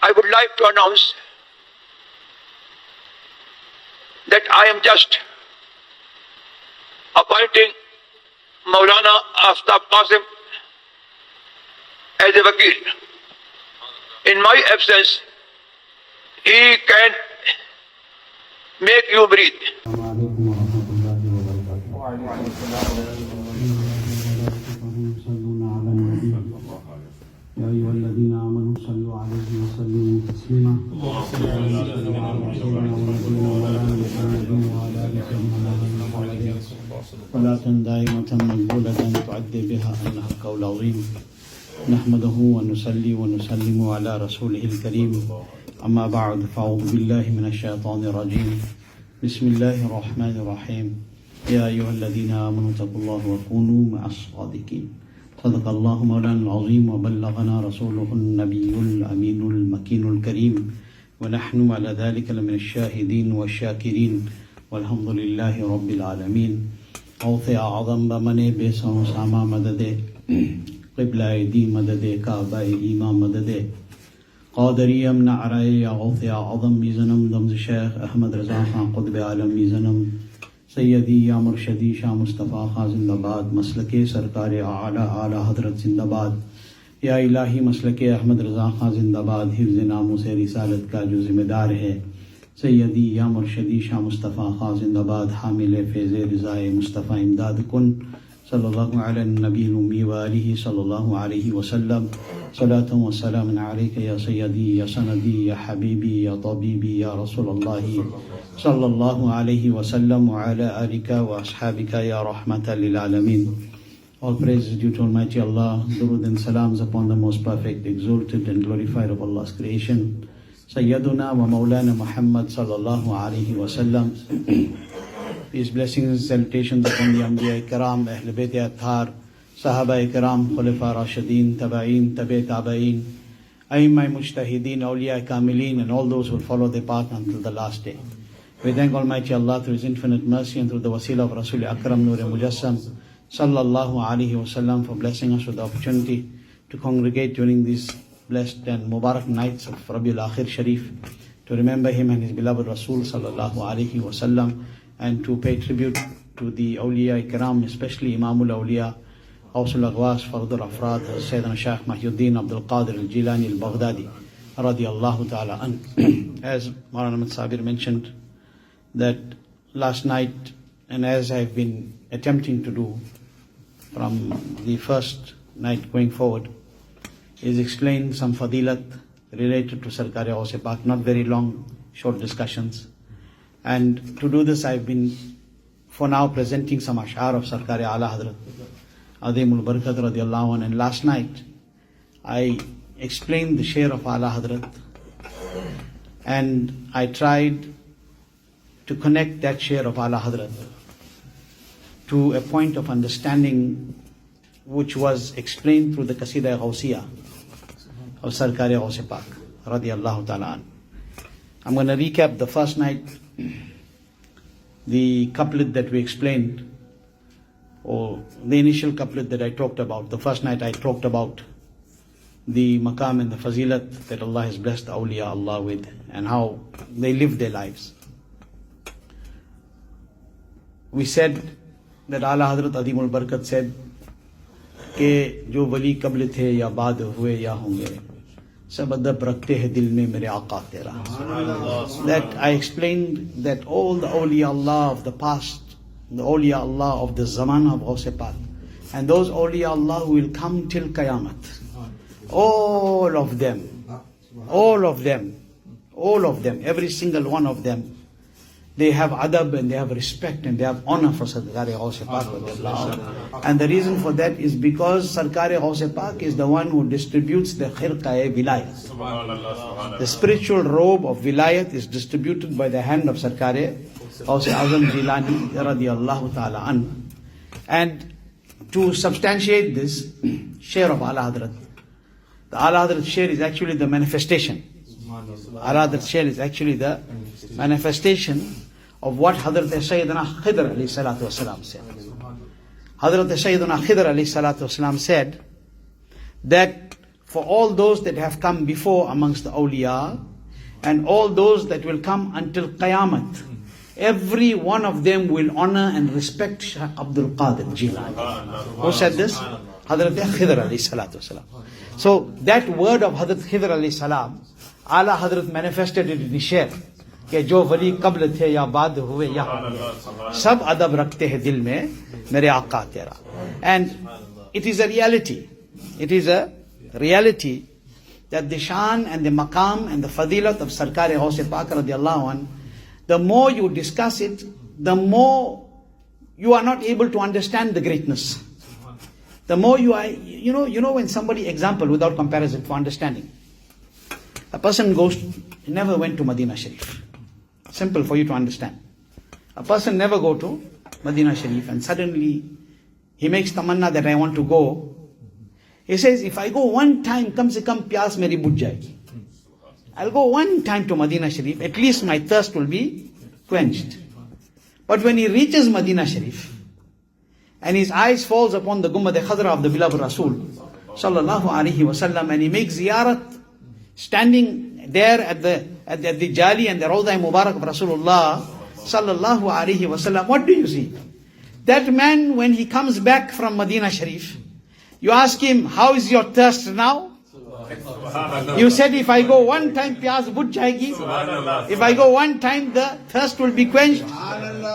I would like to announce that I am just appointing Maulana Afthab Cassim as a wakil. In my absence, he can make you breathe. يا أيها الذين آمنوا صلوا عليه وسلموا تسليما صلاة دائمة مقبولة تعدي بها أنها القول العظيم نحمده ونصلي ونسلم على رسوله الكريم أما بعد فأعوذ بالله من الشيطان الرجيم بسم الله الرحمن الرحيم يا أيها الذين آمنوا اتقوا الله وكونوا مع الصادقين صدق الله مولانا العظيم وبلغنا رسوله النبي الأمين المكين الكريم ونحن على ذلك لمن الشاهدين والشاكرين والحمد لله رب العالمين غوث أعظم بمن بيسان ساما مدد قبلة دي مدد كعبة إمام مدد قادري امنع رأي يا غوث أعظم ميزنم دمز الشيخ أحمد رضا خان قطب عالم ميزنم سیدی یا مرشدی شاہ مصطفیٰ خان زندہ باد مسلک سرکار اعلیٰ حضرت زندہ باد یا الہی مسلک احمد رضا خان زندہ باد حفظ ناموس رسالت کا جو ذمہ دار ہے سیدی یا مرشدی شاہ مصطفیٰ خان زندہ باد حامل فیض رضائے مصطفیٰ امداد کن صلی اللہ علیہ النبی الامی وآلہ صلی اللہ علیہ وسلم صلاة و سلام علیک یا سیدی یا سندی یا حبیبی یا طبیبی یا رسول اللہ صلی اللہ علیہ وسلم وعلى آلك وأصحابك ya rahmatan lil alameen. All praise is due to Almighty Allah. Durood and salams upon the most perfect, exalted and glorified of Allah's creation, Sayyiduna wa Maulana Muhammad sallallahu alayhi wa sallam. Peace, blessings and salutations upon the Anbiya Ikram, Ahl Bayt Athhar, Sahaba Ikram, Khulafa Rashideen, Tabaeen, Tabi Tabaeen, Aimai Mujtahideen, Awliya Kamilin, and all those who will follow their path until the last day. We thank Almighty Allah through His infinite mercy and through the wasila of Rasul Akram Nur Mujassam sallallahu alaihi wasallam for blessing us with the opportunity to congregate during these blessed and Mubarak nights of Rabiul Akhir Sharif, to remember him and his beloved Rasul sallallahu alaihi wasallam, and to pay tribute to the Awliya Ikram, especially Imamul Awliya, Awsul Aghwas, Fardul Afrad, Sayyidina Shaykh Mahyuddin Al-Qaadiri Al-Jilani Al-Baghdadi radiyallahu ta'ala an. As Maulana Ahmad Sabir mentioned, that last night, and as I've been attempting to do from the first night going forward, is explain some fadilat related to Sarkar-e Gawth-e Pak, not very long, short discussions. And to do this, I've been for now presenting some ash'ar of Sarkar-e Ala Hadrat Azimul Barakat radiyallahu anhu. And last night I explained the share of Ala Hadrat, and I tried to connect that share of Ala Hadrat to a point of understanding which was explained through the Qasida Gawsiyah of Sarkar-e Gawth-e Pak radiyallahu ta'ala an. I'm going to recap the first night, the couplet that we explained, or the initial couplet that I talked about. The first night I talked about the maqam and the fazilat that Allah has blessed awliya Allah with, and how they live their lives. We said that Ala Hadrat Azimul Barakat said कि जो वली कबल थे या बाद हुए या होंगे सब अदब रखते हैं दिल में मेरे आका तेरा. That I explained that all the awliya Allah of the past, the awliya Allah of the zaman of Gawth-e Pak, and those awliya Allah who will come till Qayamat, all of them, every single one of them, they have adab and they have respect and they have honor for Sarkar-e Gawth-e Pak. And the reason for that is because Sarkar-e Gawth-e Pak is the one who distributes the khirqa-e vilayat. The spiritual robe of vilayat is distributed by the hand of Sarkar-e Al-Azam Jilani radiyallahu ta'ala an. And to substantiate this share of Ala Hadrat, the Ala Hadrat share is actually the manifestation. Ala Hadrat share is actually the manifestation of what Hadrat Sayyidina Khidr alayhi salatu wasalam said. Hadrat Sayyidina Khidr alayhi salatu wasalam said that for all those that have come before amongst the awliya and all those that will come until Qayamat. Every one of them will honor and respect Shaykh Abdul Qadir Jilani. Who said this? Hazrat Khidr alayhi salatu wasalam. So that word of Hazrat Khidr alayhi salam, Ala Hazrat manifested it in his share. कि जो वली कब्ल थे या बाद हुए यहाँ सब अदब रखते हैं दिल में मेरे आका तेरा. And it is a reality. It is a reality that the shan and the maqam and the fadilat of Sarkar-e Gawth Pak radiallahu anh, the more you discuss it, the more you are not able to understand the greatness. The more you are, you know when somebody, example without comparison for understanding. A person never went to Medina Sharif. Simple for you to understand. A person never go to Medina Sharif and suddenly he makes tamanna that I want to go. He says, if I go one time, kam se kam pyas meri bujh jayegi. I'll go one time to Medina Sharif, at least my thirst will be quenched. But when he reaches Medina Sharif and his eyes falls upon the Gumbad Khadra of the beloved Rasul sallallahu alaihi wasallam, and he makes ziyarat standing there at the Jali and the Rawda Mubarak of Rasulullah sallallahu alaihi wasallam, what do you see? That man, when he comes back from Medina Sharif, you ask him, how is your thirst now? You said, if I go one time, pyas bujh jayegi. If I go one time, the thirst will be quenched.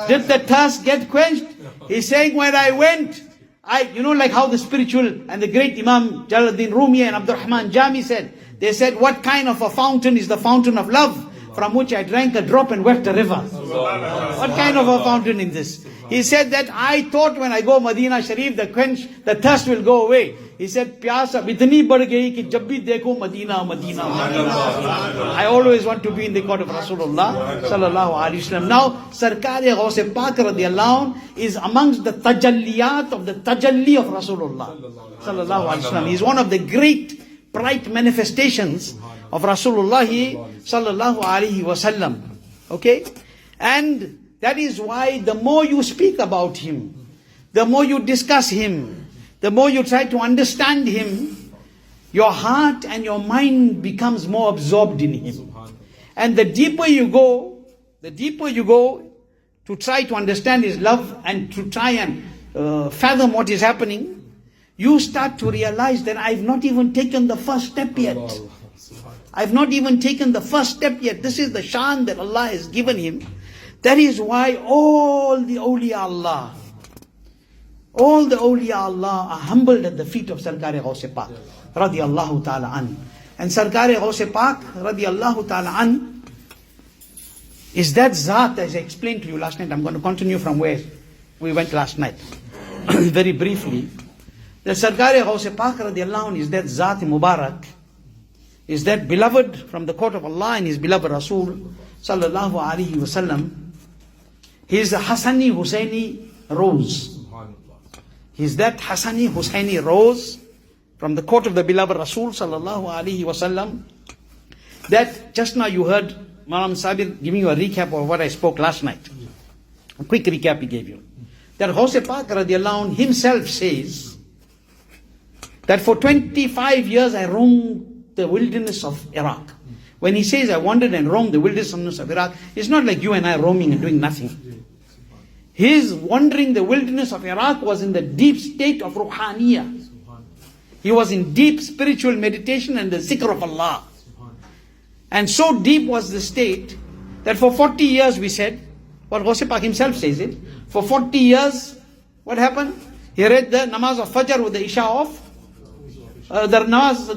Did the thirst get quenched? He's saying, when I went, like how the spiritual and the great Imam Jalaluddin Rumi and Abdurrahman Jami said, they said, what kind of a fountain is the fountain of love, from which I drank a drop and wept a river? What kind of a fountain is this? He said that I thought when I go Medina Sharif, the thirst will go away. He said, pyas ab itni badh gayi ki jab bhi dekho Medina, Medina, Medina. I always want to be in the court of Rasulullah sallallahu alaihi wasallam. Now, Sarkar-e Gawth Pak radiallahu anh is amongst the tajalliyat of the tajalli of Rasulullah sallallahu alaihi wasallam. He is one of the great bright manifestations of Rasulullah sallallahu alaihi wasallam. Okay? And that is why the more you speak about him, the more you discuss him, the more you try to understand him, your heart and your mind becomes more absorbed in him. And the deeper you go to try to understand his love and to try and fathom what is happening, you start to realize that I've not even taken the first step yet. I've not even taken the first step yet. This is the shan that Allah has given him. That is why all the awliya Allah are humbled at the feet of Sarkar-e Gawth Pak radiyallahu ta'ala an. And Sarkar-e Gawth Pak radiyallahu ta'ala an is that zat, as I explained to you last night. I'm going to continue from where we went last night. Very briefly. The Sarkar-e Gawth Pak radiyallahu an is that zat Mubarak, is that beloved from the court of Allah and his beloved Rasul sallallahu alaihi wasallam. He is the Hassani Hussaini rose. He is that Hassani Hussaini rose from the court of the beloved Rasul sallallahu alaihi wasallam. That just now you heard Maulana Sabir giving you a recap of what I spoke last night. A quick recap he gave you. That Gawth Pak radiallahu anh himself says that for 25 years I roamed the wilderness of Iraq. When he says I wandered and roamed the wilderness of Iraq, it's not like you and I roaming and doing nothing. His wandering the wilderness of Iraq was in the deep state of ruhaniyah. He was in deep spiritual meditation and the zikr of Allah. And so deep was the state that for 40 years we said, well, Gawth Pak himself says it, for 40 years, what happened? He read the namaz of Fajr with the Isha of, the namaz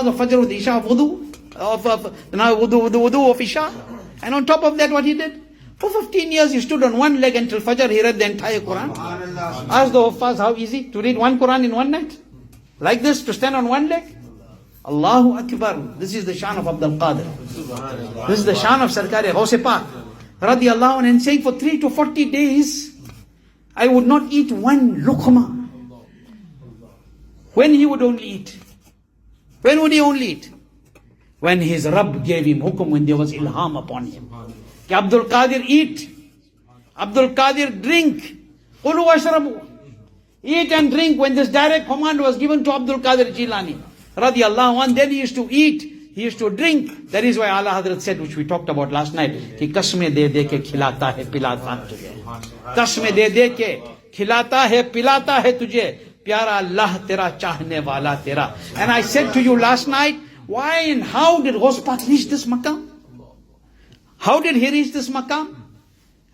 of Fajr with the Isha of wudu, wudu of Isha. And on top of that, what he did? For 15 years he stood on one leg until Fajr, he read the entire Quran. Ask the Huffaz how easy to read one Quran in one night. Like this, to stand on one leg. Allahu Akbar. This is the shan of Abdul Qadir. This is the shan of Sarkar-e Gawth Pak radiyallahu anh, and saying for 3 to 40 days, I would not eat one luqma. When he would only eat? When would he only eat? When his Rabb gave him hukum, when there was ilham upon him. Abdul Qadir eat. Abdul Qadir drink. Qulu washrabu. Eat and drink. When this direct command was given to Abdul Qadir Jilani. radiallahu anh, then he used to eat, he used to drink. That is why Allah Hazrat said, which we talked about last night, कि कसमें दे दे के खिलाता है पिलाता है तुझे, कसमें दे दे के खिलाता है पिलाता है तुझे, प्यारा अल्लाह तेरा चाहने वाला तेरा. And I said to you last night, why and how did Gawth Pak reach this maqam? How did he reach this maqam?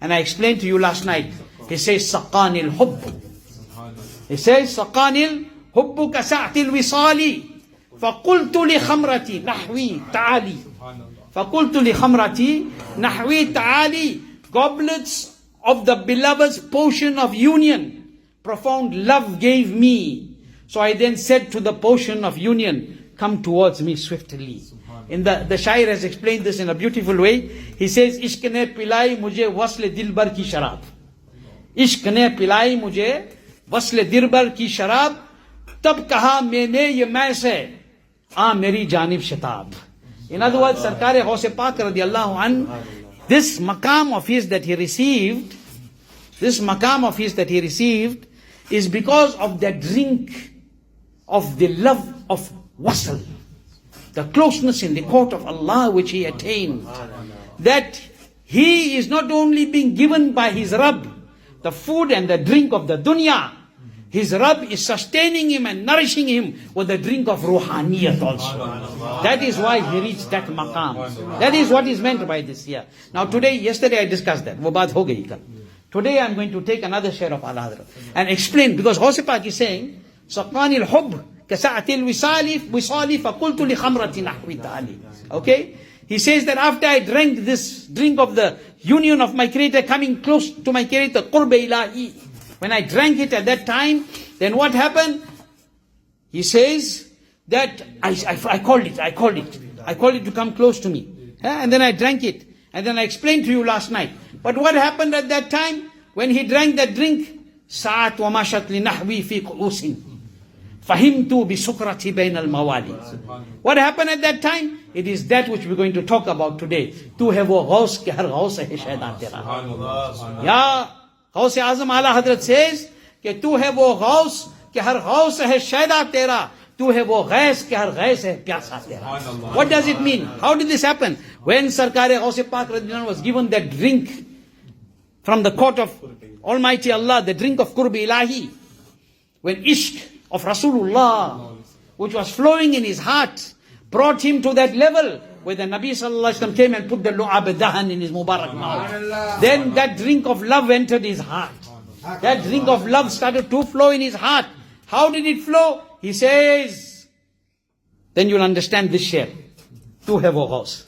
And I explained to you last night. He says, Saqanil hubb. He says, Saqanil hubbu kasa'til wisali. فَقُلْتُ لِخَمْرَتِي نَحْوِي تَعَالِي. فَقُلْتُ لِخَمْرَتِي نَحْوِي تَعَالِي. Goblets of the beloved's potion of union, profound love gave me. So I then said to the potion of union, come towards me swiftly. In the Shair has explained this in a beautiful way. He says, Ishq ne pilai mujhe wasle dilbar ki sharab. Ishq ne pilai mujhe wasle dilbar ki sharab. Tab kaha maine ye main se aa meri janib shatab. In other words, Sarkar Gawth Pak radiallahu an, this maqam of his that he received, is because of that drink of the love of wasl, the closeness in the court of Allah which he attained. That he is not only being given by his Rabb the food and the drink of the dunya, his Rabb is sustaining him and nourishing him with the drink of ruhaniyat also. That is why he reached that maqam. That is what is meant by this here. Now yesterday I discussed that. Wo baat ho gayi kal. Today I am going to take another share of Al-Azam and explain, because Gawth Pak is saying, Saqanil hubb kasa'atil wisali faqultu li khamrati nahwi ta'ali. Okay? He says that after I drank this drink of the union of my Creator, coming close to my Creator, qurb ilahi. When I drank it at that time, then what happened? He says that I called it to come close to me. And then I drank it. And then I explained to you last night. But what happened at that time? When he drank that drink, Sa'at wa mashat li nahwi fi qu'usin. Fahimtu bi sukrati bain al-mawali. What happened at that time? It is that which we're going to talk about today. Tu hai wo ghaus ke har ghaus hai shaidan tera. Ya Gawth Azam Ala Hadrat says, कि तू है वो गौस कि हर गौस है शैदा तेरा, तू है वो गैस कि हर गैस है प्यासा तेरा. What does it mean? How did this happen? When Sarkar Gawth Pak radhiyallahu anhu was given that drink from the court of Almighty Allah, the drink of Qurb Ilahi, when ishq of Rasulullah, which was flowing in his heart, brought him to that level where the Nabi sallallahu alaihi wasallam came and put the lu'ab dahan in his Mubarak mouth. Then that drink of love entered his heart. That drink of love started to flow in his heart. How did it flow? He says, then you'll understand this share. Tu hai wo ghaus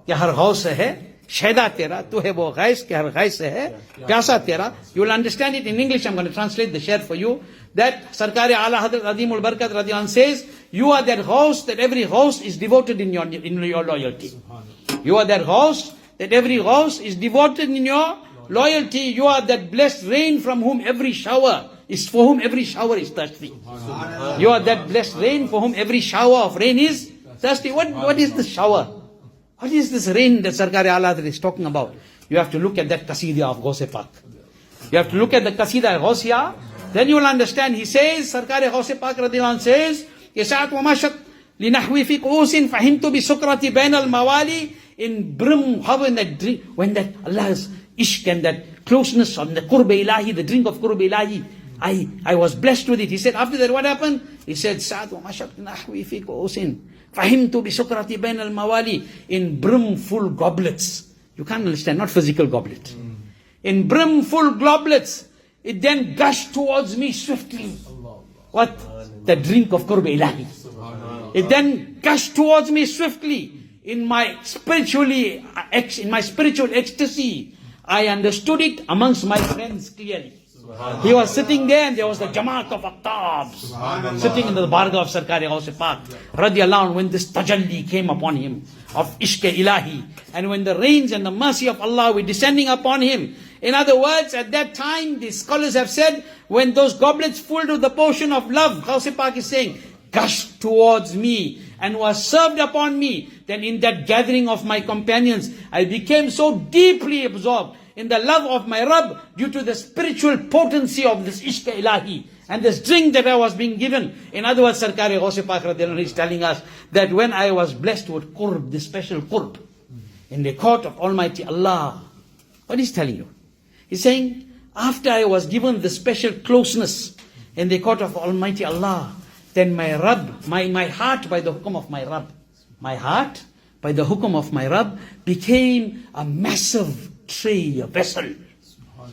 कि हर गौस है शैदा तेरा, तू है वो gas कि हर gas है प्यासा तेरा. You will understand it in English. I'm going to translate the share for you. That Sarkar Ala Hadrat Adimul Barkat Radiallahu Anh says, you are that ghaus that every ghaus is devoted in your loyalty. You are that ghaus that every ghaus is devoted in your loyalty. You are that blessed rain from whom every shower is, for whom every shower is thirsty. You are that blessed rain for whom every shower of rain is thirsty. What is the shower? What is this rain that Sarkar Ala is talking about? You have to look at that Qasida of Gawth Pak. You have to look at the Qasida of Gawthiyah. Then you will understand. He says, Sarkar Gawth Pak radhiyallahu anh says, Yasa'at wa mashat li nahwi fi qu'usin fahimtu bi sukrati bain al-mawali. In brim, how in that drink, when that Allah's ishq and that closeness on the Qurb Ilahi, the drink of Qurb Ilahi, I was blessed with it. He said, after that what happened? He said, Sa'at wa mashat li nahwi fi qu'usin fahimtu bi sukrati bain al-mawali. In brimful goblets. You can't understand, not physical goblet. In brimful goblets, it then gushed towards me swiftly. What? The drink of Qurb Ilahi. It then gushed towards me swiftly. In my spiritual ecstasy, I understood it amongst my friends clearly. He was sitting there and there was the Jamaat of Afthab sitting in the Bargah of Sarkar Gawth Pak radiyallahu anhu, when this tajalli came upon him of ishq ilahi, and when the rains and the mercy of Allah were descending upon him. In other words, at that time, the scholars have said, when those goblets filled with the potion of love, Gawth Pak is saying, gushed towards me and was served upon me, then in that gathering of my companions, I became so deeply absorbed in the love of my Rabb due to the spiritual potency of this ishq ilahi. And this drink that I was being given, in other words, Sarkar Gawth Pak radiallahu anhu is telling us that when I was blessed with qurb, this special qurb, in the court of Almighty Allah, what is telling you? He's saying, after I was given the special closeness in the court of Almighty Allah, then my Rabb, my heart by the hukum of my Rabb, my heart by the hukum of my Rabb became a massive tray, a vessel.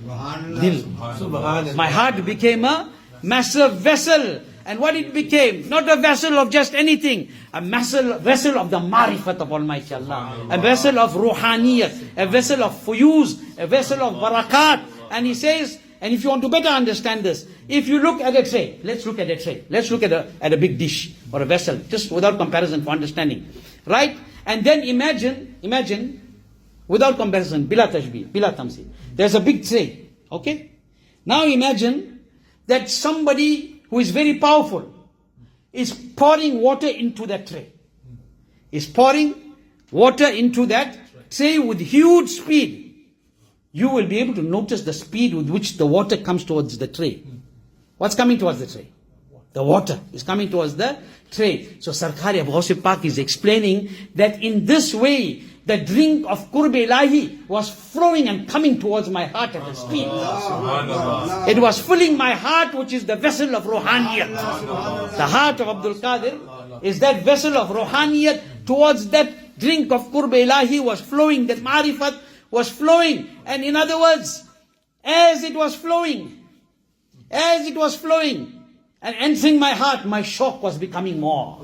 My heart became a massive vessel. And what it became? Not a vessel of just anything. A vessel of the marifat of Almighty Allah. A vessel of ruhaniyat. A vessel of fuyuz. A vessel of barakat. And he says, and if you want to better understand this, if you look at a tray, let's look at a tray. Let's look at a big dish or a vessel, just without comparison for understanding. Right? And then imagine, without comparison, bila tashbih, bila tamsil. There's a big tray. Okay? Now imagine that somebody who is very powerful is pouring water into that tray. Is pouring water into that tray with huge speed. You will be able to notice the speed with which the water comes towards the tray. What's coming towards the tray? The water is coming towards the tray. So Sarkar Gawth Pak is explaining that in this way, the drink of Qurb Ilahi was flowing and coming towards my heart at a speed. It was filling my heart, which is the vessel of Ruhaniyat. The heart of Abdul Qadir is that vessel of Ruhaniyat. Towards that drink of Qurb Ilahi was flowing, that Ma'rifat was flowing. And in other words, as it was flowing, and entering my heart, my shock was becoming more.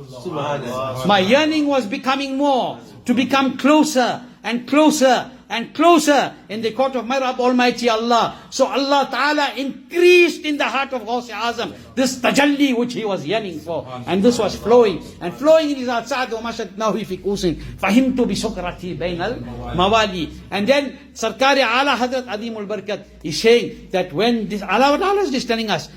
My yearning was becoming more, to become closer and closer and closer in the court of my Rabb Almighty Allah. So Allah Ta'ala increased in the heart of Gawth Azam this tajalli which he was yearning for. And this was flowing. And flowing in his heart, Sa'ad wa mashatnahu fi kusin, fahimtu bi sukrati bainal mawali. And then Sarkar Ala Hadrat Adimul Barakat is saying that when this, Allah Ta'ala is just telling us,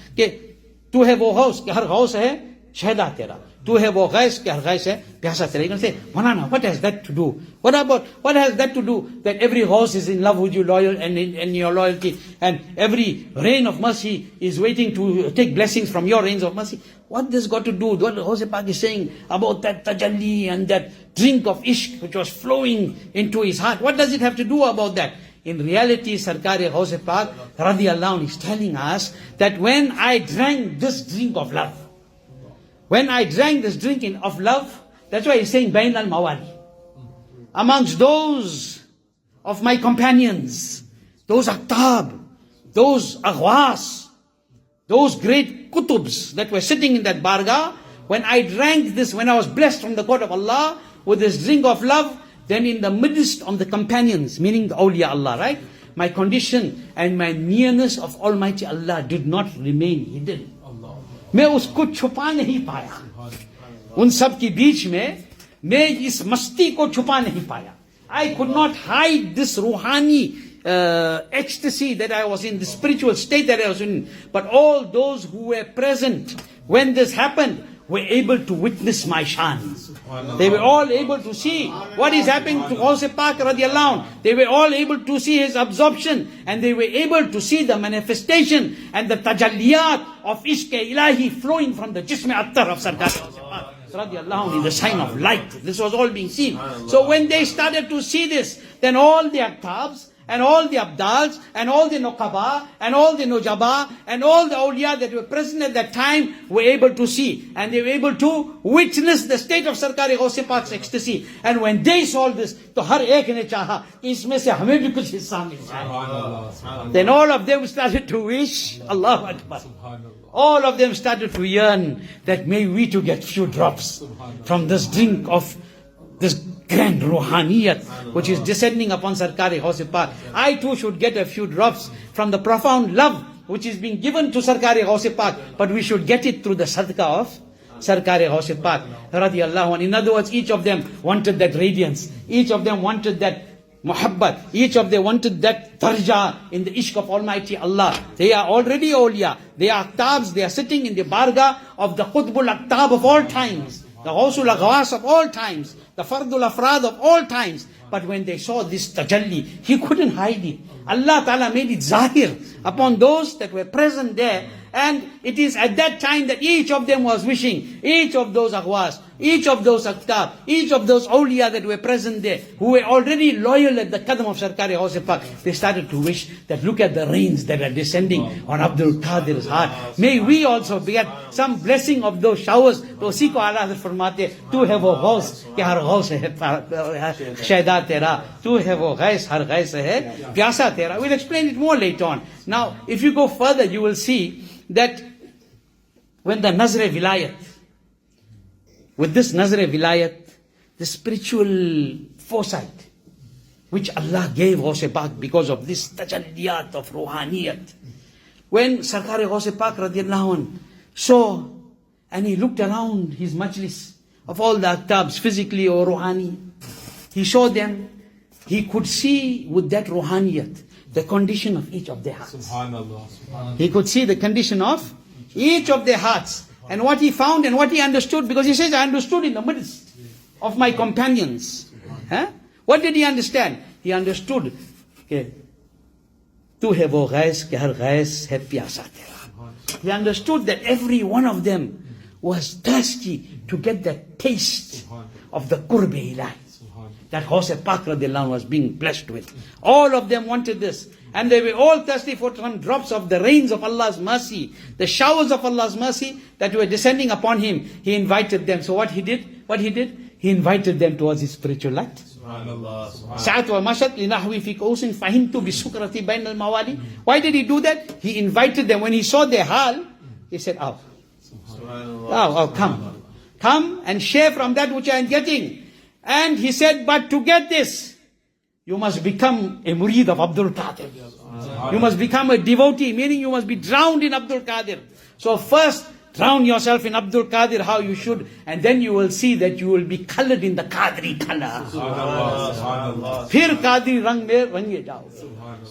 तू है वो गौस कि हर गौस है शहदा तेरा, तू है वो gas कि हर गैस है प्यासा तेरा. You can say, Manana, what has that to do? What has that to do that every ghaus is in love with you, loyal and in your loyalty, and every rain of mercy is waiting to take blessings from your rains of mercy? What this got to do? What Gawth Pak is saying about that tajalli and that drink of ishq which was flowing into his heart, what does it have to do about that? In reality, Sarkar Gawth Pak radiallahu anhu is telling us that when I drank this drink of love, of love, that's why he's saying Bain al-Mawali. Amongst those of my companions, those Afthab, those Aghwas, those great kutubs that were sitting in that bargah, when I drank this, when I was blessed from the court of Allah with this drink of love, then in the midst of the companions, meaning the awliya Allah, right? My condition and my nearness of Almighty Allah did not remain hidden. मैं उसको छुपा नहीं पाया. उन सब के बीच में मैं इस मस्ती को छुपा नहीं पाया. I could not hide this ruhani ecstasy that I was in, the spiritual state that I was in. But all those who were present when this happened were able to witness my shan. They were all able to see what is happening to Gawth Pak radiallahu anh. They were all able to see his absorption, and they were able to see the manifestation and the tajalliyat of ishq ilahi flowing from the jism attar of Sarkar Gawth Pak radiallahu anh, in the sign of light. This was all being seen. So when they started to see this, then all the Aftabs and all the Abdals and all the Nuqaba and all the Nujaba and all the awliya that were present at that time were able to see, and they were able to witness the state of Sarkar Gawth Pak's ecstasy. And when they saw this, to har ek ne chaha isme se hame bhi kuch hissa mil jaye. Then all of them started to wish, Allahu Akbar. All of them started to yearn that may we to get few drops from this drink of this grand ruhaniyat which is descending upon Sarkar Gawth Pak. I too should get a few drops from the profound love which is being given to Sarkar Gawth Pak, but we should get it through the sadaqah of Sarkar Gawth Pak radiallahu anh. In other words, each of them wanted that radiance, each of them wanted that muhabbat, each of them wanted that darja in the ishq of Almighty Allah. They are already awliya, they are Aftabs, they are sitting in the bargah of the Qutbul Aftab of all times, the Ghawsul Aghwas of all times, the Fardul Afrad of all times. But when they saw this tajalli, he couldn't hide it. Allah Ta'ala made it zahir upon those that were present there. And it is at that time that each of them was wishing, each of those aghwas, each of those Afthab, each of those awliya that were present there, who were already loyal at the qadam of Sarkar-e Gawth Pak, they started to wish that look at the rains that are descending on Abdul Qadir's heart. May we also get some blessing of those showers. To usi ko Ala Hazrat farmate, tu hai wo ghaus, ki har ghaus hai shahda tera, tu hai wo ghais, har ghais hai pyasa tera. We'll explain it more later on. Now, if you go further, you will see that when the Nazr-e Vilayat, with this Nazr-e Vilayat, the spiritual foresight which Allah gave Gawth Pak because of this tajalliyat of ruhaniyat. When Sarkar-e Gawth Pak radiallahu anh saw, and he looked around his majlis of all the Aftabs, physically or ruhani, he saw them, he could see with that ruhaniyat the condition of each of their hearts. Subhanallah. He could see the condition of each of their hearts. And what he found and what he understood, because he says, I understood in the midst of my companions. What did he understand? He understood, Tu hai wo ghais ke har ghais hai pyasa tera. He understood that every one of them was thirsty to get that taste of the qurb-e ilahi that Gawth Pak radiallahu anh was being blessed with. All of them wanted this. And they were all thirsty for some drops of the rains of Allah's mercy, the showers of Allah's mercy that were descending upon him. He invited them. So what he did? He invited them towards his spiritual light. Sa'at wa mashat li nahwi fi qawsin fahimtu bi sukrati bain al mawali. Why did he do that? He invited them. When he saw their hal, he said, come and share from that which I am getting. And he said, but to get this, you must become a murid of Abdul Qadir. You must become a devotee, meaning you must be drowned in Abdul Qadir. So first, drown yourself in Abdul Qadir how you should, and then you will see that you will be colored in the Qadri color. Phir Qadri rang mein range jao.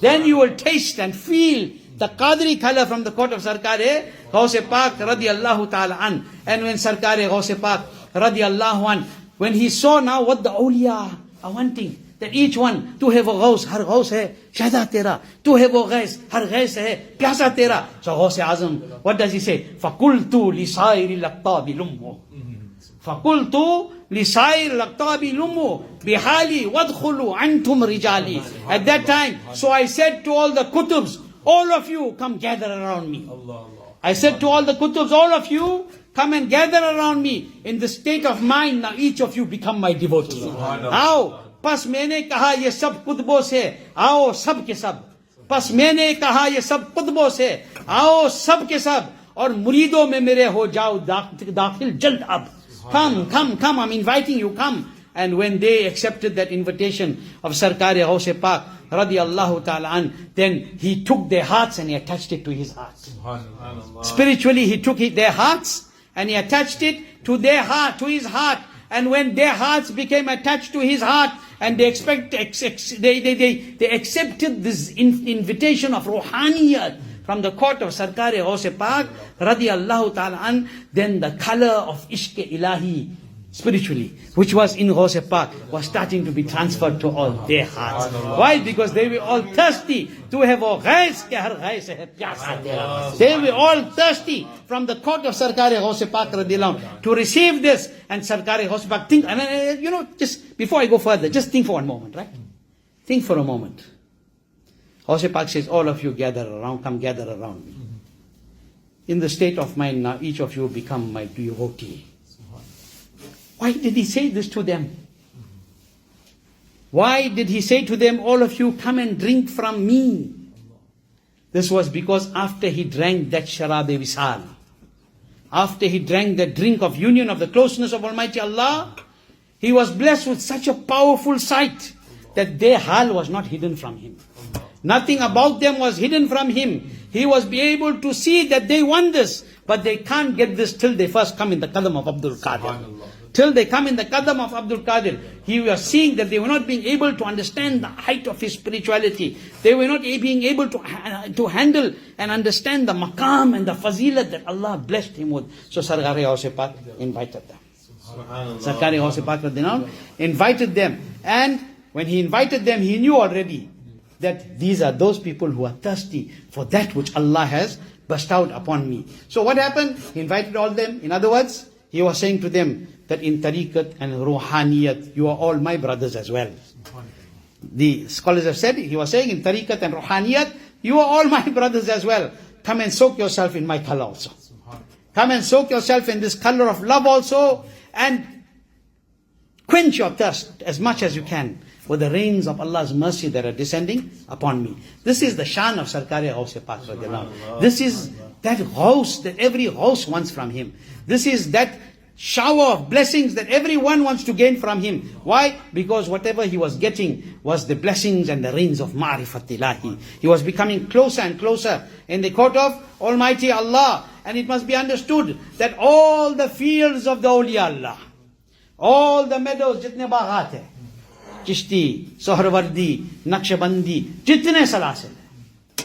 Then you will taste and feel the Qadri color from the court of Sarkar-e Gawth Pak radiallahu ta'ala an. And when Sarkar-e Gawth Pak radiallahu an, when he saw now what the awliya are wanting, that each one, tu hai wo ghaus, har ghaus hai shahda tera, tu hai wo ghais, har ghais hai pyasa tera. So Gawth-e-Azam, what does he say? Fakultu li sairi laqtabi lummu. Fakultu li sairi laqtabi lummu bihali wadkhulu antum rijali. At that time, so I said to all the kutubs, all of you come gather around me. I said to all the kutubs, all of you come and gather around me in the state of mind. Now each of you become my devotee. How? Pas मैंने कहा ये सब कुतुबों से आओ सब के सब. Pas मैंने कहा ये सब कुतुबों से आओ सब के सब. और मुरीदों में मेरे हो जाओ दाखिल जल्द अब. Come, I'm inviting you, come. And when they accepted that invitation of Sarkar-e Gawth Pak radiyallahu ta'ala an, then he took their hearts and he attached it to his heart. Spiritually he took their hearts and he attached it to their heart, to his heart. And when their hearts became attached to his heart, and they accepted this invitation of ruhaniyat from the court of Sarkar-e Gawth Pak radiyallahu ta'ala an, then the color of ishq-e ilahi spiritually, which was in Gawth Pak, was starting to be transferred to all their hearts. Why? Because they were all thirsty to have a ghais ke har ghais hai pyasa tera. They were all thirsty from the court of Sarkar-e Gawth Pak radiyallahu anh to receive this. And Sarkar-e Gawth Pak, think, and just before I go further, just think for one moment, right? Think for a moment. Gawth Pak says, all of you gather around, come gather around me. In the state of mind now, each of you become my devotee. Why did he say this to them? Why did he say to them, all of you come and drink from me? This was because after he drank that sharab-e-wisal, after he drank that drink of union, of the closeness of Almighty Allah, he was blessed with such a powerful sight that their hal was not hidden from him. Nothing about them was hidden from him. He was be able to see that they want this, but they can't get this till they first come in the qadam of Abdul Qadir. Till they come in the qadam of Abdul Qadir, he was seeing that they were not being able to understand the height of his spirituality. They were not being able to handle and understand the maqam and the fazilat that Allah blessed him with. So Sarkar-e Gawth Pak invited them. Sarkar-e Gawth Pak invited them. And when he invited them, he knew already that these are those people who are thirsty for that which Allah has bestowed upon me. So what happened? He invited all them. In other words, he was saying to them that in tariqat and ruhaniyat, you are all my brothers as well. The scholars have said, he was saying in tariqat and ruhaniyat, you are all my brothers as well. Come and soak yourself in my color also. Come and soak yourself in this color of love also, and quench your thirst as much as you can with the rains of Allah's mercy that are descending upon me. This is the shan of Sarkar-e Gawth Pak radiallahu. This is that house that every house wants from him. This is that shower of blessings that everyone wants to gain from him. Why? Because whatever he was getting was the blessings and the rains of ma'rifatillahi. He was becoming closer and closer in the court of Almighty Allah. And it must be understood that all the fields of the awliya Allah, all the meadows, jitne baghat hai, Chishti, Sohrawardi, Naqshbandi, jitne salasil,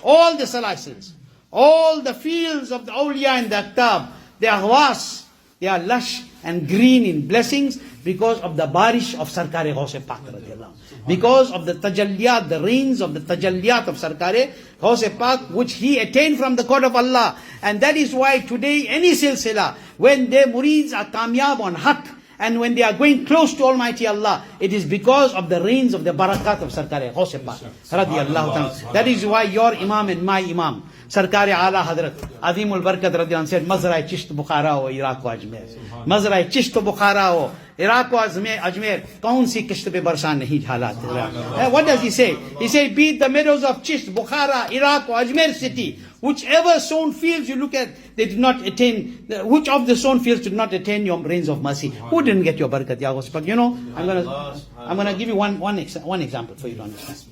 all the salasils, all the fields of the awliya and the Afthab, they are vast, they are lush and green in blessings because of the barish of Sarkar-e Gawth Pak radiallahu. Because of the tajalliyat, the rains of the tajalliyat of Sarkar-e Gawth Pak, which he attained from the court of Allah. And that is why today any silsila, when their murids are kamyab on haqq, and when they are going close to Almighty Allah, it is because of the rains of the barakat of Sarkar-e Gawth Pak radiyallahu ta'ala. That is why your Imam and my Imam, Sarkar-e Ala Hadrat Azimul Barakat radiyallahu said, Mazra-e Chisht Bukhara ho Iraq wa Ajmer. Mazra-e Chisht Bukhara ho Iraq wa Ajmer. Kaun si kisht pe barsan nahi halat. What does he say? He says, be it the meadows of Chisht, Bukhara, Iraq or Ajmer city, whichever sown fields you look at, they did not attain, which of the sown fields did not attain your rains of mercy? Who didn't get your barakat, ya Gawth Pak? You know, I'm gonna give you one example for you to understand.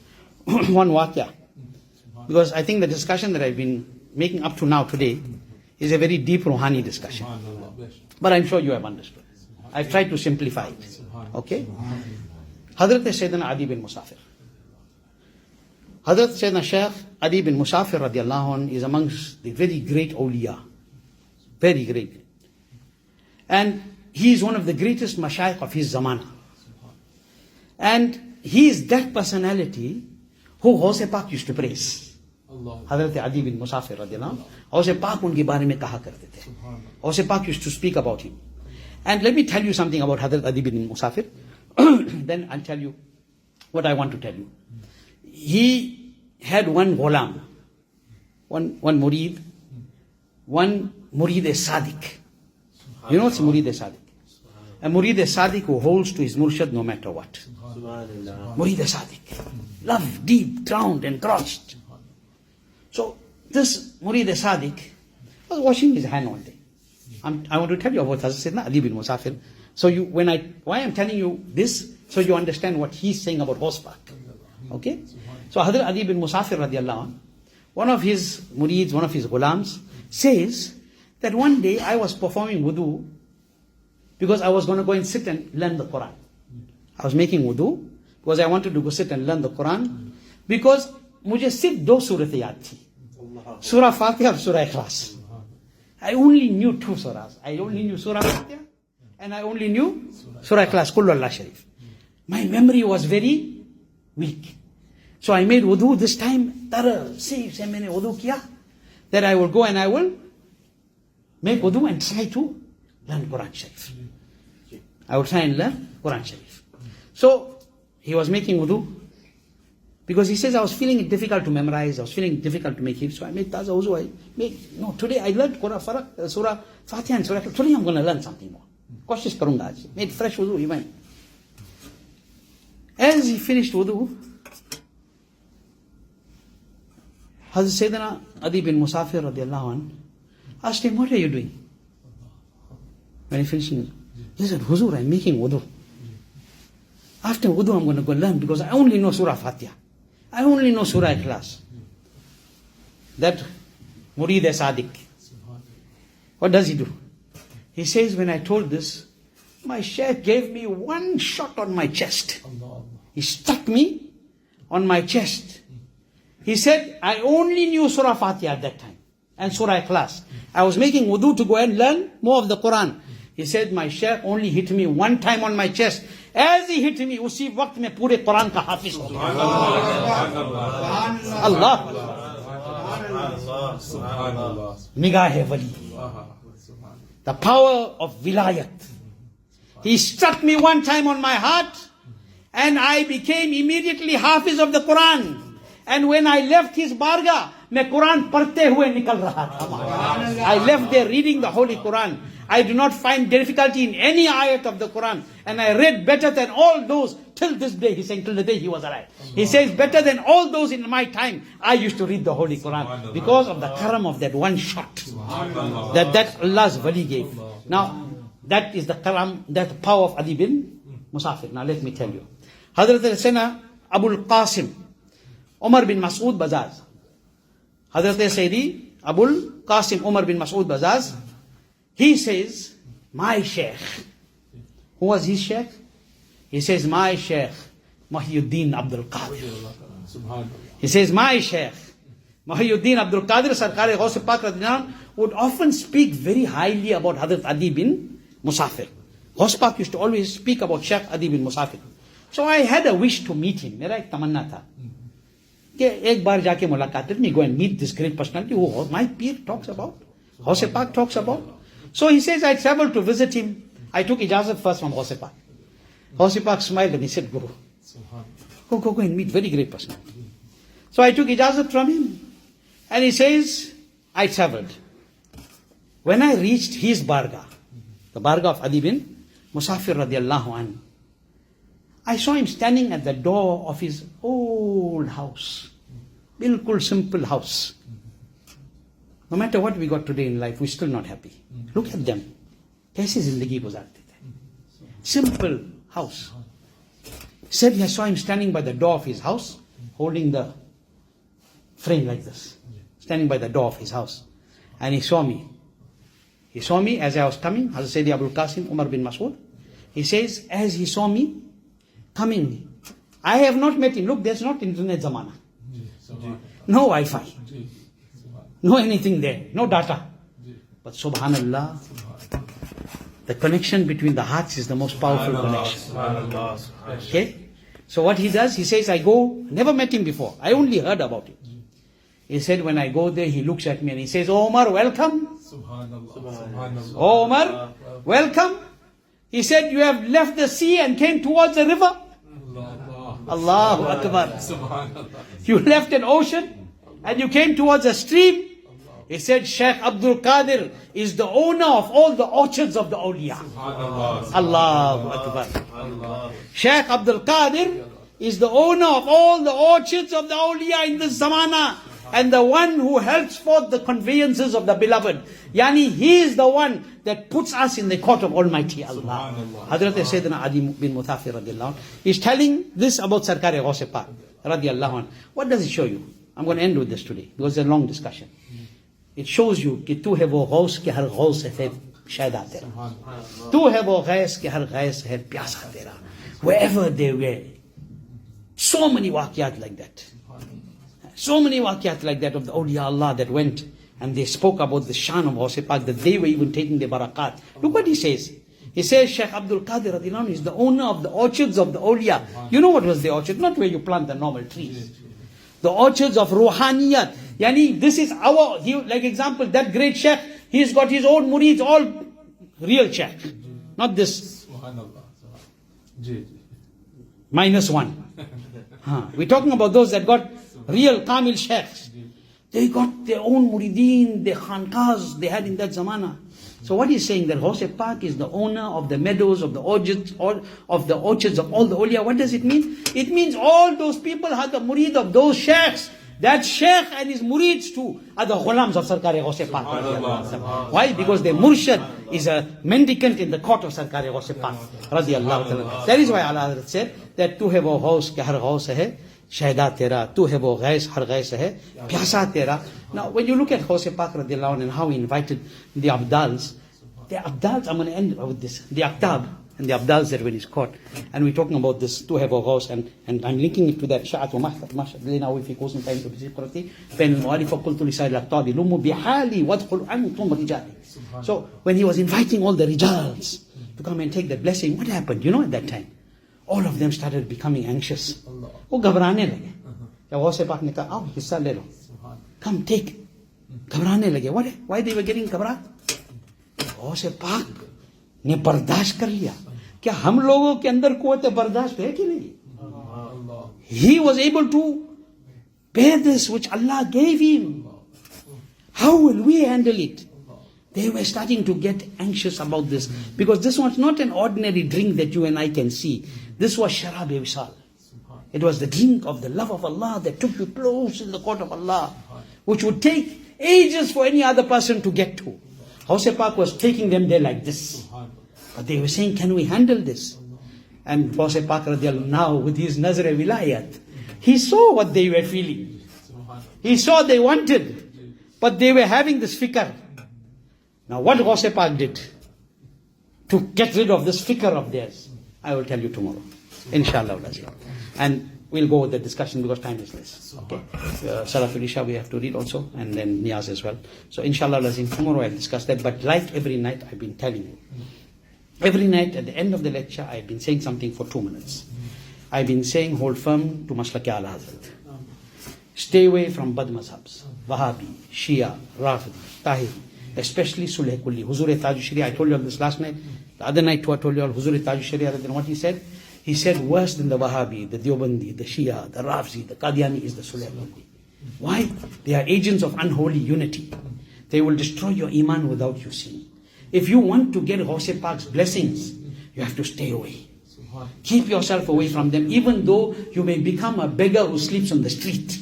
One waqya. Because I think the discussion that I've been making up to now today is a very deep Ruhani discussion. But I'm sure you have understood. I've tried to simplify it. Okay? Hazrat Sayyidina Adi bin Musafir. Hazrat Sayyidina Shaykh Adi bin Musafir radiallahu anh is amongst the very great awliya. Very great. And he is one of the greatest mashayikh of his zamana. And he is that personality who Gawth Pak used to praise. Hazrat Adi bin Musafir radiallahu anh, Gawth Pak unke bare mein kaha karte the. Gawth Pak used to speak about him. And let me tell you something about Hazrat Adi bin Musafir. Then I'll tell you what I want to tell you. He had one ghulam, one murid, one murid-e-sadiq. You know what's murid-e-sadiq? A murid-e-sadiq who holds to his murshad no matter what. Murid-e-sadiq. Love, deep, drowned, engrossed. So this murid-e-sadiq was washing his hand one day. I want to tell you about Hazrat Sayyidina Adi bin Musafir. So why I'm telling you this, so you understand what he's saying about Gawth Pak. Okay? So Hazrat Adi bin Musafir radiallahu anh, one of his murids, one of his gulams, says that one day I was performing wudu because I was going to go and sit and learn the Quran. I was making wudu because I wanted to go sit and learn the Quran because mujhe sirf do surah yaad thi. Surah Fatiha and Surah Ikhlas. I only knew two surahs. I only knew Surah Fatiha and I only knew Surah Ikhlas, Qul Allah Sharif. My memory was very weak. So I made wudu this time, se maine wudu kiya, that I will go and I will make wudu and try to learn Quran Sharif. I will try and learn Quran Sharif. So he was making wudu because he says I was feeling it difficult to memorize, I was feeling it difficult to make it. So I made taza wudu. Today I learned Surah Fatiha and Surah. Today I'm going to learn something more. Koshish karunga aaj. Made fresh wudu, he went. As he finished wudu, Hazrat Sayyidina Adi bin Musafir radiallahu anh asked him, what are you doing? When he finished, he said, Huzur, I'm making wudu. After wudu, I'm going to go learn because I only know Surah Fatiha. I only know Surah Ikhlas. That murid-e-sadiq. What does he do? He says, when I told this, my shaykh gave me one shot on my chest. He struck me on my chest. He said, I only knew Surah Fatiha at that time and Surah Ikhlas. I was making wudu to go and learn more of the Quran. He said, my shaykh only hit me one time on my chest. As he hit me, usi waqt mein pure Quran ka hafiz ho gaya. Allah. Nigah wali. The power of vilayat. He struck me one time on my heart, and I became immediately Hafiz of the Quran. And when I left his barga, मैं Quran पढ़ते हुए निकल रहा था. I left there reading the Holy Quran. I do not find difficulty in any ayat of the Quran. And I read better than all those till this day. He's saying till the day he was alive. He says better than all those in my time. I used to read the Holy Quran because of the karam of that one shot that Allah's wali gave. Now, that is the karam, that the power of Ali bin Musafir. Now let me tell you. Hazrat Sayyidina Abul Qasim, Umar bin Mas'ud Bazaz. Hazrat Sayyidi Abul Qasim Umar bin Mas'ud Bazaz, he says, my sheikh. Who was his sheikh? He says, my sheikh, Muhyiddin Abdul Qadir. He says, my sheikh, Muhyiddin Abdul Qadir, Sarkar Gawth Pak Radhiyallahu anhu, would often speak very highly about Hazrat Adi bin Musafir. Gawth Pak used to always speak about Sheikh Adi bin Musafir. So I had a wish to meet him. मेरा एक तमन्ना था कि एक बार जाके मुलाकात, let me go and meet this great personality who my peer talks about, Gawth Pak talks about. So he says, I traveled to visit him. I took ijazat first from Gawth Pak. Gawth Pak smiled and he said, go and meet very great personality. So I took ijazat from him. And he says, I traveled. When I reached his barga, the barga of Adi bin Musafir radiyallahu anhu, I saw him standing at the door of his old house. Bilkul simple house. No matter what we got today in life, we're still not happy. Look at them. Kaise zindagi guzarte the. Simple house. Said I saw him standing by the door of his house, holding the frame like this. Standing by the door of his house. And he saw me. He saw me as I was coming. Hazrat Sayyidi Abul Qasim Umar bin Mas'ud. He says, as he saw me coming, I have not met him. Look, there's not internet zamana. No Wi-Fi. No anything there. No data. But subhanallah, the connection between the hearts is the most powerful connection. Okay? So what he does, he says, I go, never met him before. I only heard about it. He said, when I go there, he looks at me and he says, oh Omar, welcome. Oh Omar, welcome. He said, you have left the sea and came towards the river. Allahu Akbar. You left an ocean and you came towards a stream. He said, Sheikh Abdul Qadir is the owner of all the orchards of the awliya. Allahu Akbar. Sheikh Abdul Qadir is the owner of all the orchards of the awliya in this zamana, and the one who helps forth the conveyances of the beloved. Yani, he is the one that puts us in the court of Almighty Allah. Hazrat Sayyidina Adi bin Musafir radiyallahu anhu is telling this about Sarkar Gawth Pak radiyallahu anhu. What does it show you? I'm going to end with this today because it's a long discussion. It shows you कि तू है वो गौस के हर गौस है शायदा तेरा. तू है वो गैस के हर गैस है प्यासा तेरा. Wherever they were, so many waqiyat like that. So many waqiyat like that of the awliya Allah that went and they spoke about the shan of Gawth Pak, that they were even taking the barakat. Look what he says. He says, Sheikh Abdul Qadir radhiyallahu anhu is the owner of the orchards of the awliya. You know what was the orchard? Not where you plant the normal trees. The orchards of Ruhaniyat. Yani, this is our, like example, that great Sheikh, he's got his own murids, all real Sheikh. Not this -1. We're talking about those that got real Kamil Sheikhs. They got their own murideen, their khanqahs they had in that zamana. So what he's saying, that Gawth Pak is the owner of the meadows, of the orchards, of the orchards of all the awliya. What does it mean? It means all those people are the murid of those sheikhs. That sheikh and his murids too are the ghulams of Sarkar Gawth Pak. Why? Because their murshid is a mendicant in the court of Sarkar Gawth Pak. That is why Allah said that tu hai wo ghaus ke har ghaus hai shahida tera, tu hai wo ghais har ghais hai pyasa tera. Now when you look at Gawth Pak radiyallahu anhu and how he invited the Abdals, I'm going to end with this, the Afthab and the Abdals that when he's caught, and we're talking about this tu hai wo ghaus, and I'm linking it to that sha'at wa mahfad mashad lena wa fi qusin time to bi qurati bain al-mu'alif wa qultu li sa'il al-aqtadi lumu bihali wadkhul antum rijali. So when he was inviting all the rijals to come and take that blessing, what happened? You know, at that time all of them started becoming anxious. वो घबराने लगे. Gawth Pak ने कहा, आओ हिस्सा ले लो, come take घबराने लगे. Why they were getting घबरा? गौसे पाक ने बर्दाश्त कर लिया. क्या हम लोगों के अंदर कुव्वत बर्दाश्त है कि नहीं? He was able to bear this which Allah gave him. How will we handle it? They were starting to get anxious about this, because this was not an ordinary drink that you and I can see. This was sharab-e-wisal. It was the drink of the love of Allah that took you close in the court of Allah, which would take ages for any other person to get to. Gawth Pak was taking them there like this. But they were saying, can we handle this? And Gawth Pak radiallahu now, with his nazar wilayat, he saw what they were feeling. He saw they wanted, but they were having this fikr. Now what Gawth Pak did to get rid of this fikr of theirs, I will tell you tomorrow, inshallah. And we'll go with the discussion because time is less. Okay. Salatul Isha we have to read also, and then Niyaz as well. So inshallah tomorrow I'll discuss that. But like every night I've been telling you, every night at the end of the lecture I've been saying something for 2 minutes. I've been saying hold firm to Maslaki Al-Azam. Stay away from bad mazhabs, Wahhabi, Shia, Rafidi, Tahiri, especially Sulh Kulli. Huzur Tajushariah, I told you all this last night. The other night too I told you all, Huzur Tajushariah, then what he said? He said worse than the Wahhabi, the Deobandi, the Shia, the Rafzi, the Qadiani is the Sulh Kulli. Why? They are agents of unholy unity. They will destroy your iman without you seeing. If you want to get Gawth Pak's blessings, you have to stay away. Keep yourself away from them, even though you may become a beggar who sleeps on the street.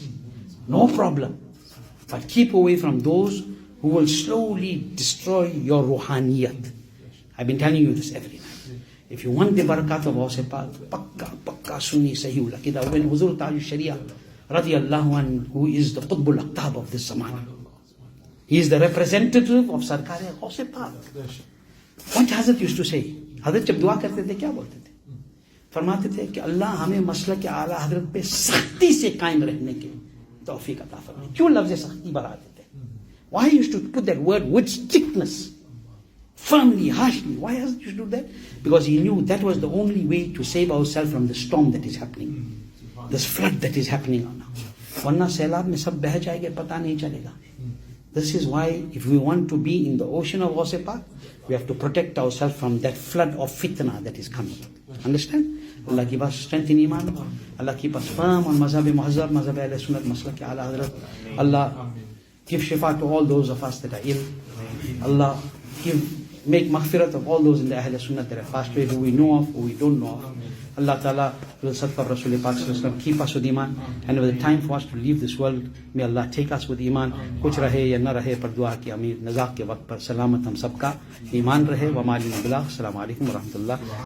No problem. But keep away from those who will slowly destroy your ruhaniyat. I've been telling you this every night. If you want the barakat of Gawth Pak, pakka sunni sahih ul-aqidah. When Huzur Tajushariah radiyallahu anh, who is the Qutbul Afthab of this zamana, he is the representative of Sarkar-e Gawth Pak. What Hazrat used to say? Hazrat jab dua karte the, kya bolte the? फरमाते थे कि अल्लाह हमें मसलक के आला हजरत पे सख्ती से कायम रहने की तौफीक अता फरमाए. क्यों लफ्ज़ सख्ती बढ़ाते थे? Why used to put that word with strictness, firmly, harshly? Why hasn't you do that? Because he knew that was the only way to save ourselves from the storm that is happening, this flood that is happening now. वरना सैलाब में सब बह जाएंगे, पता नहीं चलेगा. This is why if we want to be in the ocean of Gawth Pak, we have to protect ourselves from that flood of fitna that is coming. Understand? Allah keep us strength in iman. Allah keep us firm on mazhab muhazzab, mazhab ahl sunnat, maslak ala hadrat. Allah give shifa to all those of us that are ill. Allah make maghfirat of all those in the ahl sunnat that are passed away, who we know of, who we don't know of. Allah Ta'ala will sadqa of Rasul Pak keep us with iman. And with the time for us to leave this world, may Allah take us with iman. Kuch rahe ya na rahe, par dua ki amir nazak ke waqt par salamat hum sabka iman rahe. Wa ma'alina billah. Assalamu alaikum wa rahmatullah.